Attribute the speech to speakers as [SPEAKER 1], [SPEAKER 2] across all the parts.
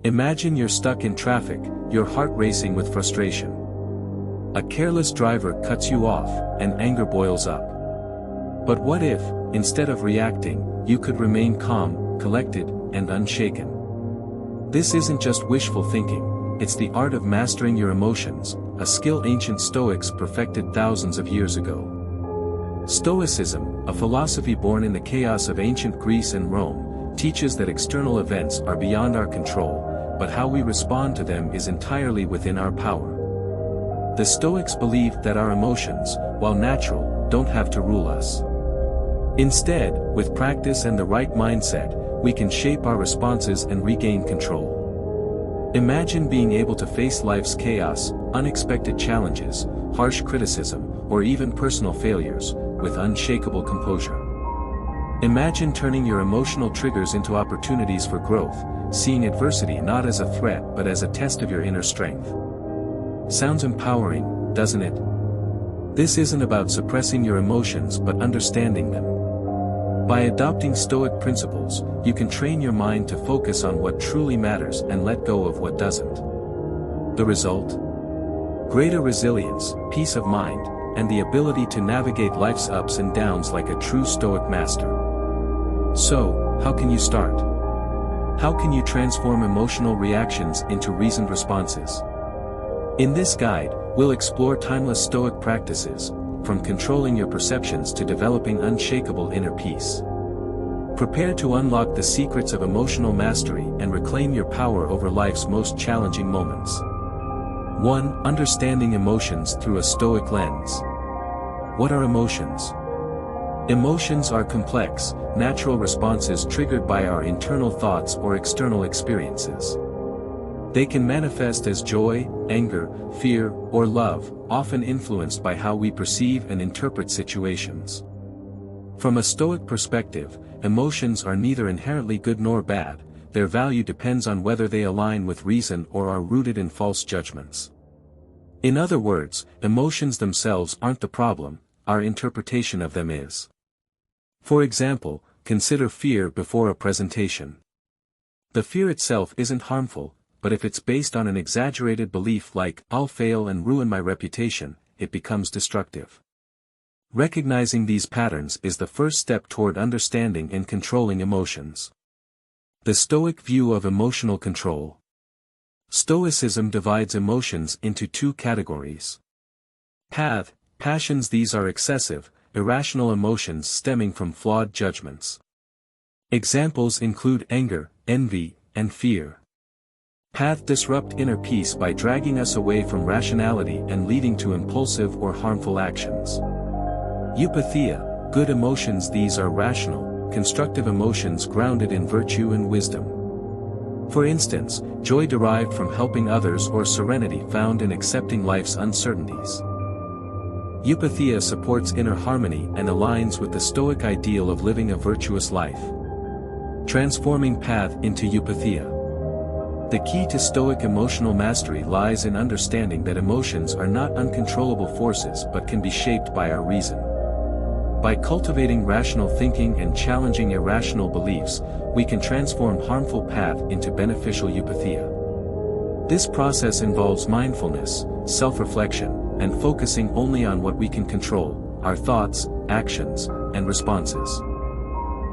[SPEAKER 1] Imagine you're stuck in traffic, your heart racing with frustration. A careless driver cuts you off, and anger boils up. But what if, instead of reacting, you could remain calm, collected, and unshaken? This isn't just wishful thinking, it's the art of mastering your emotions, a skill ancient Stoics perfected thousands of years ago. Stoicism, a philosophy born in the chaos of ancient Greece and Rome, teaches that external events are beyond our control, but how we respond to them is entirely within our power. The Stoics believed that our emotions, while natural, don't have to rule us. Instead, with practice and the right mindset, we can shape our responses and regain control. Imagine being able to face life's chaos, unexpected challenges, harsh criticism, or even personal failures, with unshakable composure. Imagine turning your emotional triggers into opportunities for growth, seeing adversity not as a threat but as a test of your inner strength. Sounds empowering, doesn't it? This isn't about suppressing your emotions but understanding them. By adopting Stoic principles, you can train your mind to focus on what truly matters and let go of what doesn't. The result? Greater resilience, peace of mind, and the ability to navigate life's ups and downs like a true Stoic master. So, how can you start? How can you transform emotional reactions into reasoned responses? In this guide, we'll explore timeless Stoic practices, from controlling your perceptions to developing unshakable inner peace. Prepare to unlock the secrets of emotional mastery and reclaim your power over life's most challenging moments. 1. Understanding emotions through a Stoic lens. What are emotions? Emotions are complex, natural responses triggered by our internal thoughts or external experiences. They can manifest as joy, anger, fear, or love, often influenced by how we perceive and interpret situations. From a Stoic perspective, emotions are neither inherently good nor bad, their value depends on whether they align with reason or are rooted in false judgments. In other words, emotions themselves aren't the problem, our interpretation of them is. For example, consider fear before a presentation. The fear itself isn't harmful, but if it's based on an exaggerated belief like, "I'll fail and ruin my reputation," it becomes destructive. Recognizing these patterns is the first step toward understanding and controlling emotions. The Stoic view of emotional control. Stoicism divides emotions into two categories. Passions. These are excessive, irrational emotions stemming from flawed judgments. Examples include anger, envy, and fear. Disrupt inner peace by dragging us away from rationality and leading to impulsive or harmful actions. Eupathia, good emotions. These are rational, constructive emotions grounded in virtue and wisdom. For instance, joy derived from helping others or serenity found in accepting life's uncertainties. Eupathia supports inner harmony and aligns with the Stoic ideal of living a virtuous life. Transforming into eupathia. The key to Stoic emotional mastery lies in understanding that emotions are not uncontrollable forces but can be shaped by our reason. By cultivating rational thinking and challenging irrational beliefs, we can transform harmful into beneficial eupathia. This process involves mindfulness, self-reflection, and focusing only on what we can control, our thoughts, actions, and responses.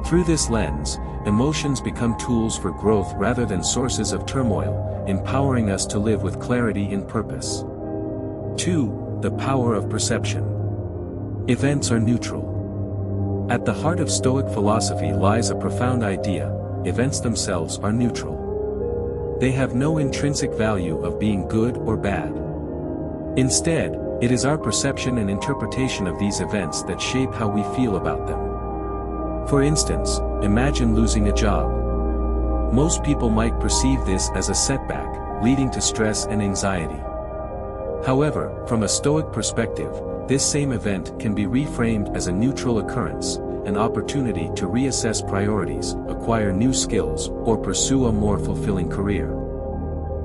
[SPEAKER 1] Through this lens, emotions become tools for growth rather than sources of turmoil, empowering us to live with clarity and purpose. 2. The power of perception. Events are neutral. At the heart of Stoic philosophy lies a profound idea: events themselves are neutral. They have no intrinsic value of being good or bad. Instead, it is our perception and interpretation of these events that shape how we feel about them. For instance, imagine losing a job. Most people might perceive this as a setback, leading to stress and anxiety. However, from a Stoic perspective, this same event can be reframed as a neutral occurrence, an opportunity to reassess priorities, acquire new skills, or pursue a more fulfilling career.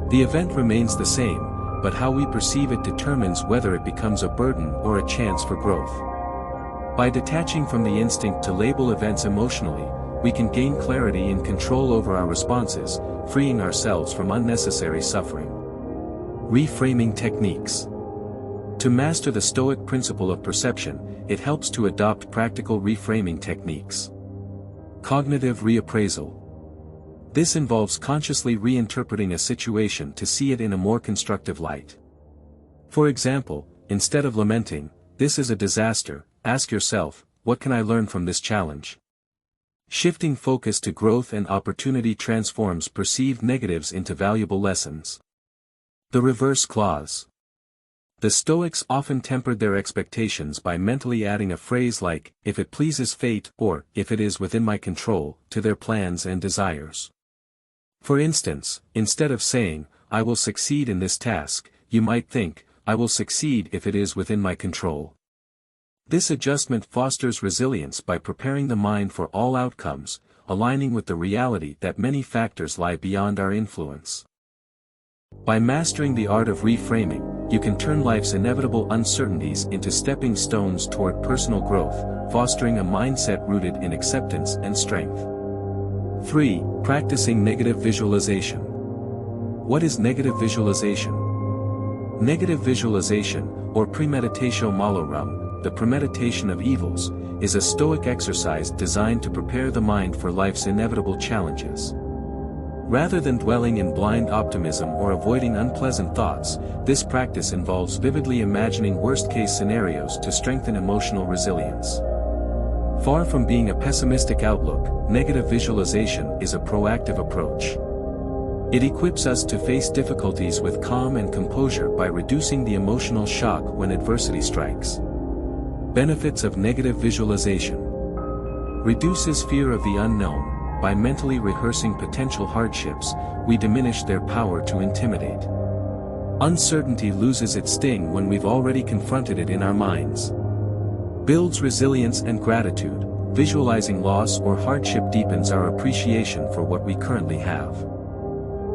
[SPEAKER 1] The event remains the same, but how we perceive it determines whether it becomes a burden or a chance for growth. By detaching from the instinct to label events emotionally, we can gain clarity and control over our responses, freeing ourselves from unnecessary suffering. Reframing techniques. To master the Stoic principle of perception, it helps to adopt practical reframing techniques. Cognitive reappraisal. This involves consciously reinterpreting a situation to see it in a more constructive light. For example, instead of lamenting, "This is a disaster," ask yourself, "What can I learn from this challenge?" Shifting focus to growth and opportunity transforms perceived negatives into valuable lessons. The reverse clause. The Stoics often tempered their expectations by mentally adding a phrase like, "if it pleases fate," or, "if it is within my control," to their plans and desires. For instance, instead of saying, "I will succeed in this task," you might think, "I will succeed if it is within my control." This adjustment fosters resilience by preparing the mind for all outcomes, aligning with the reality that many factors lie beyond our influence. By mastering the art of reframing, you can turn life's inevitable uncertainties into stepping stones toward personal growth, fostering a mindset rooted in acceptance and strength. 3. Practicing negative visualization. What is negative visualization? Negative visualization, or premeditatio malorum, the premeditation of evils, is a Stoic exercise designed to prepare the mind for life's inevitable challenges. Rather than dwelling in blind optimism or avoiding unpleasant thoughts, this practice involves vividly imagining worst-case scenarios to strengthen emotional resilience. Far from being a pessimistic outlook, negative visualization is a proactive approach. It equips us to face difficulties with calm and composure by reducing the emotional shock when adversity strikes. Benefits of negative visualization. Reduces fear of the unknown. By mentally rehearsing potential hardships, we diminish their power to intimidate. Uncertainty loses its sting when we've already confronted it in our minds. Builds resilience and gratitude. Visualizing loss or hardship deepens our appreciation for what we currently have.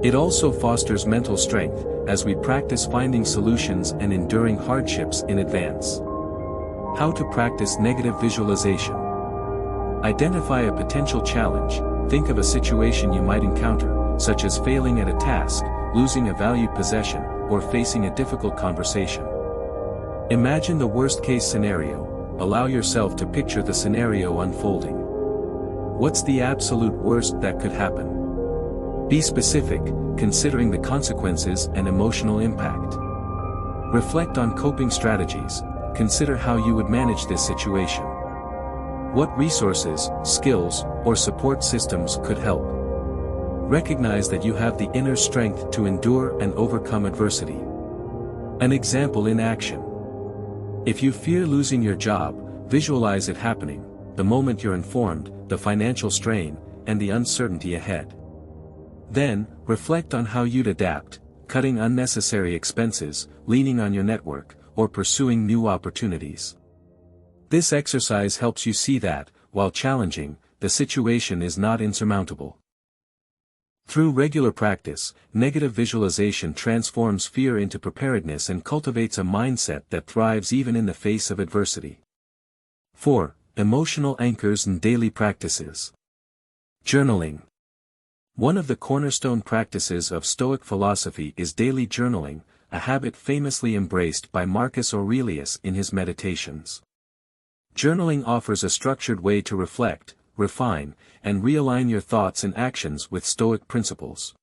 [SPEAKER 1] It also fosters mental strength, as we practice finding solutions and enduring hardships in advance. How to practice negative visualization. Identify a potential challenge. Think of a situation you might encounter, such as failing at a task, losing a valued possession, or facing a difficult conversation. Imagine the worst-case scenario. Allow yourself to picture the scenario unfolding. What's the absolute worst that could happen? Be specific, considering the consequences and emotional impact. Reflect on coping strategies. Consider how you would manage this situation. What resources, skills, or support systems could help? Recognize that you have the inner strength to endure and overcome adversity. An example in action. If you fear losing your job, visualize it happening, the moment you're informed, the financial strain, and the uncertainty ahead. Then, reflect on how you'd adapt, cutting unnecessary expenses, leaning on your network, or pursuing new opportunities. This exercise helps you see that, while challenging, the situation is not insurmountable. Through regular practice, negative visualization transforms fear into preparedness and cultivates a mindset that thrives even in the face of adversity. 4. Emotional anchors and daily practices. Journaling. One of the cornerstone practices of Stoic philosophy is daily journaling, a habit famously embraced by Marcus Aurelius in his Meditations. Journaling offers a structured way to reflect, refine, and realign your thoughts and actions with Stoic principles.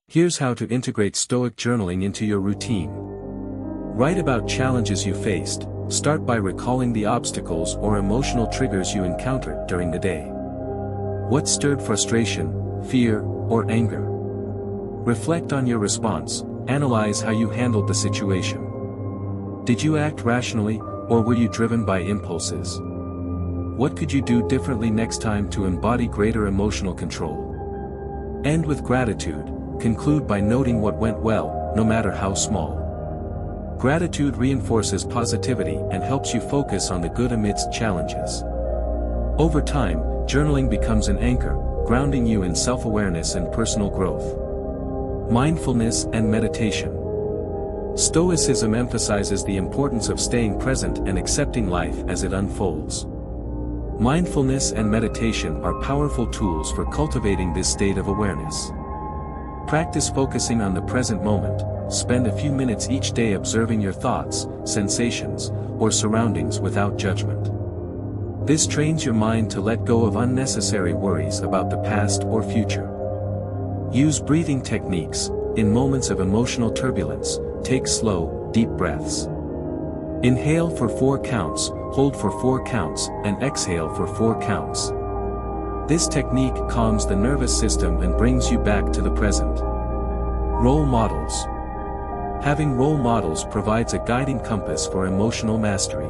[SPEAKER 1] Here's how to integrate Stoic journaling into your routine. Write about challenges you faced. Start by recalling the obstacles or emotional triggers you encountered during the day. What stirred frustration, fear, or anger? Reflect on your response. Analyze how you handled the situation. Did you act rationally, or were you driven by impulses? What could you do differently next time to embody greater emotional control? End with gratitude. Conclude by noting what went well, no matter how small. Gratitude reinforces positivity and helps you focus on the good amidst challenges. Over time, journaling becomes an anchor, grounding you in self-awareness and personal growth. Mindfulness and meditation. Stoicism emphasizes the importance of staying present and accepting life as it unfolds. Mindfulness and meditation are powerful tools for cultivating this state of awareness. Practice focusing on the present moment. Spend a few minutes each day observing your thoughts, sensations, or surroundings without judgment. This trains your mind to let go of unnecessary worries about the past or future. Use breathing techniques. In moments of emotional turbulence, take slow, deep breaths. Inhale for 4 counts, hold for 4 counts, and exhale for 4 counts. This technique calms the nervous system and brings you back to the present. Role models. Having role models provides a guiding compass for emotional mastery.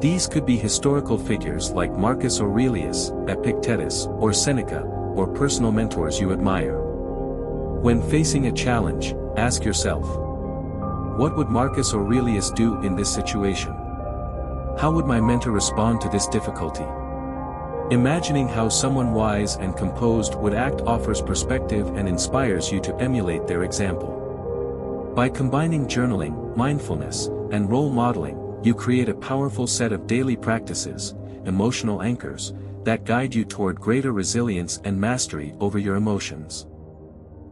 [SPEAKER 1] These could be historical figures like Marcus Aurelius, Epictetus, or Seneca, or personal mentors you admire. When facing a challenge, ask yourself, what would Marcus Aurelius do in this situation? How would my mentor respond to this difficulty? Imagining how someone wise and composed would act offers perspective and inspires you to emulate their example. By combining journaling, mindfulness, and role modeling, you create a powerful set of daily practices, emotional anchors, that guide you toward greater resilience and mastery over your emotions.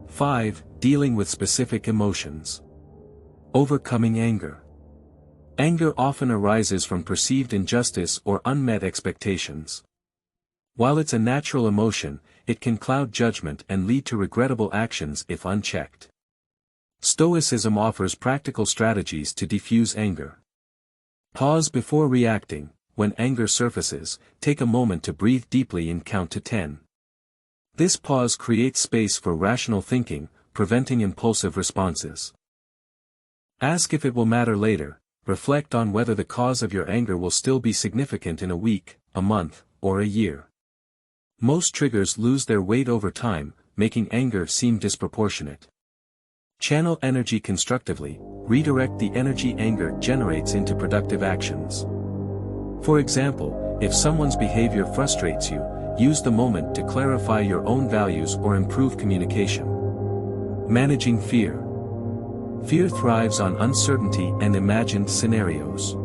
[SPEAKER 1] 5. Dealing with specific emotions. Overcoming anger. Anger often arises from perceived injustice or unmet expectations. While it's a natural emotion, it can cloud judgment and lead to regrettable actions if unchecked. Stoicism offers practical strategies to diffuse anger. Pause before reacting. When anger surfaces, take a moment to breathe deeply and count to 10. This pause creates space for rational thinking, preventing impulsive responses. Ask if it will matter later. Reflect on whether the cause of your anger will still be significant in a week, a month, or a year. Most triggers lose their weight over time, making anger seem disproportionate. Channel energy constructively. Redirect the energy anger generates into productive actions. For example, if someone's behavior frustrates you, use the moment to clarify your own values or improve communication. Managing fear. Fear thrives on uncertainty and imagined scenarios.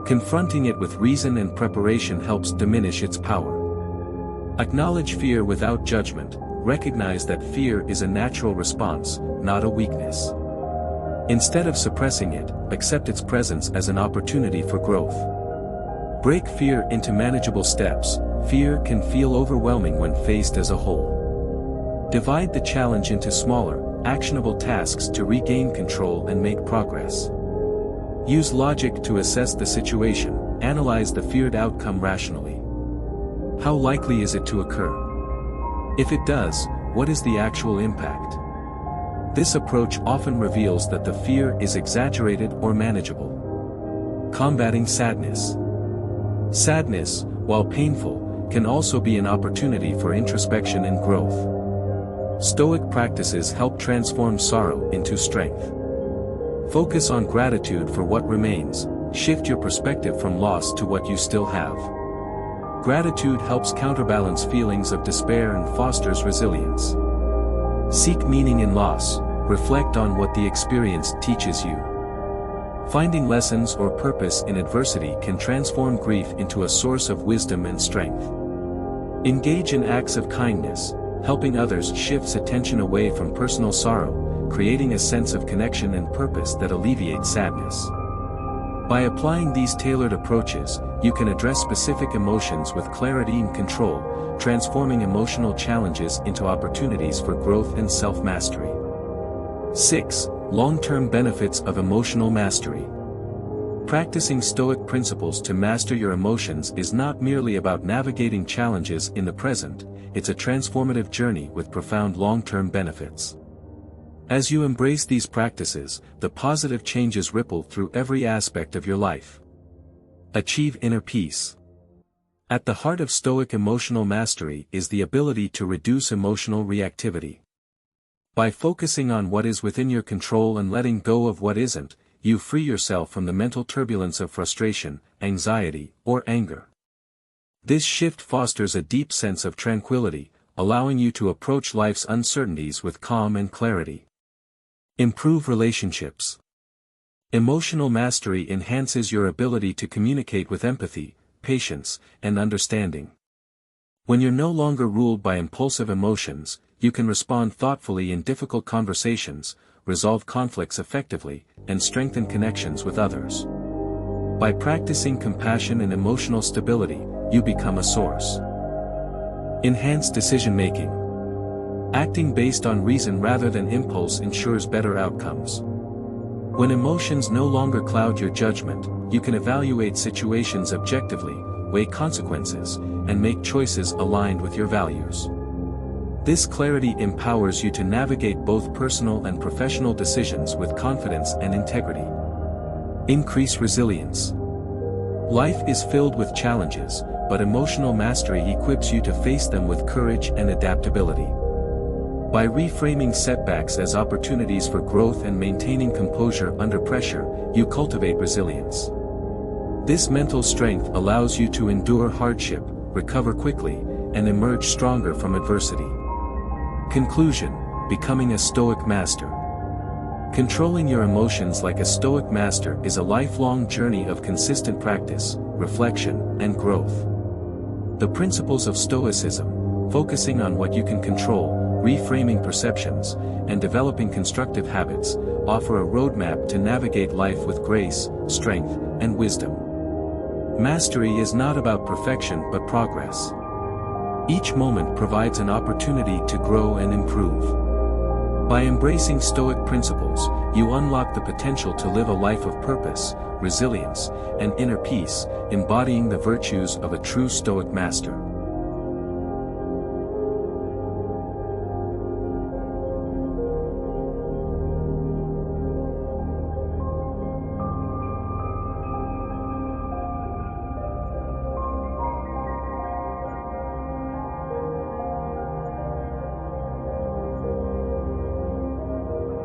[SPEAKER 1] Confronting it with reason and preparation helps diminish its power. Acknowledge fear without judgment. Recognize that fear is a natural response, not a weakness. Instead of suppressing it, accept its presence as an opportunity for growth. Break fear into manageable steps. Fear can feel overwhelming when faced as a whole. Divide the challenge into smaller, actionable tasks to regain control and make progress. Use logic to assess the situation. Analyze the feared outcome rationally. How likely is it to occur? If it does, what is the actual impact? This approach often reveals that the fear is exaggerated or manageable. Combating sadness. Sadness, while painful, can also be an opportunity for introspection and growth. Stoic practices help transform sorrow into strength. Focus on gratitude for what remains. Shift your perspective from loss to what you still have. Gratitude helps counterbalance feelings of despair and fosters resilience. Seek meaning in loss. Reflect on what the experience teaches you. Finding lessons or purpose in adversity can transform grief into a source of wisdom and strength. Engage in acts of kindness. Helping others shifts attention away from personal sorrow, creating a sense of connection and purpose that alleviates sadness. By applying these tailored approaches, you can address specific emotions with clarity and control, transforming emotional challenges into opportunities for growth and self-mastery. 6. Long-term benefits of emotional mastery. Practicing Stoic principles to master your emotions is not merely about navigating challenges in the present, it's a transformative journey with profound long-term benefits. As you embrace these practices, the positive changes ripple through every aspect of your life. Achieve inner peace. At the heart of Stoic emotional mastery is the ability to reduce emotional reactivity. By focusing on what is within your control and letting go of what isn't, you free yourself from the mental turbulence of frustration, anxiety, or anger. This shift fosters a deep sense of tranquility, allowing you to approach life's uncertainties with calm and clarity. Improve relationships. Emotional mastery enhances your ability to communicate with empathy, patience, and understanding. When you're no longer ruled by impulsive emotions, you can respond thoughtfully in difficult conversations, resolve conflicts effectively, and strengthen connections with others. By practicing compassion and emotional stability, you become a source. Enhanced decision-making. Acting based on reason rather than impulse ensures better outcomes. When emotions no longer cloud your judgment, you can evaluate situations objectively, weigh consequences, and make choices aligned with your values. This clarity empowers you to navigate both personal and professional decisions with confidence and integrity. Increase resilience. Life is filled with challenges, but emotional mastery equips you to face them with courage and adaptability. By reframing setbacks as opportunities for growth and maintaining composure under pressure, you cultivate resilience. This mental strength allows you to endure hardship, recover quickly, and emerge stronger from adversity. Conclusion: becoming a Stoic master. Controlling your emotions like a Stoic master is a lifelong journey of consistent practice, reflection, and growth. The principles of Stoicism, focusing on what you can control, reframing perceptions, and developing constructive habits, offer a roadmap to navigate life with grace, strength, and wisdom. Mastery is not about perfection but progress. Each moment provides an opportunity to grow and improve. By embracing Stoic principles, you unlock the potential to live a life of purpose, resilience, and inner peace, embodying the virtues of a true Stoic master.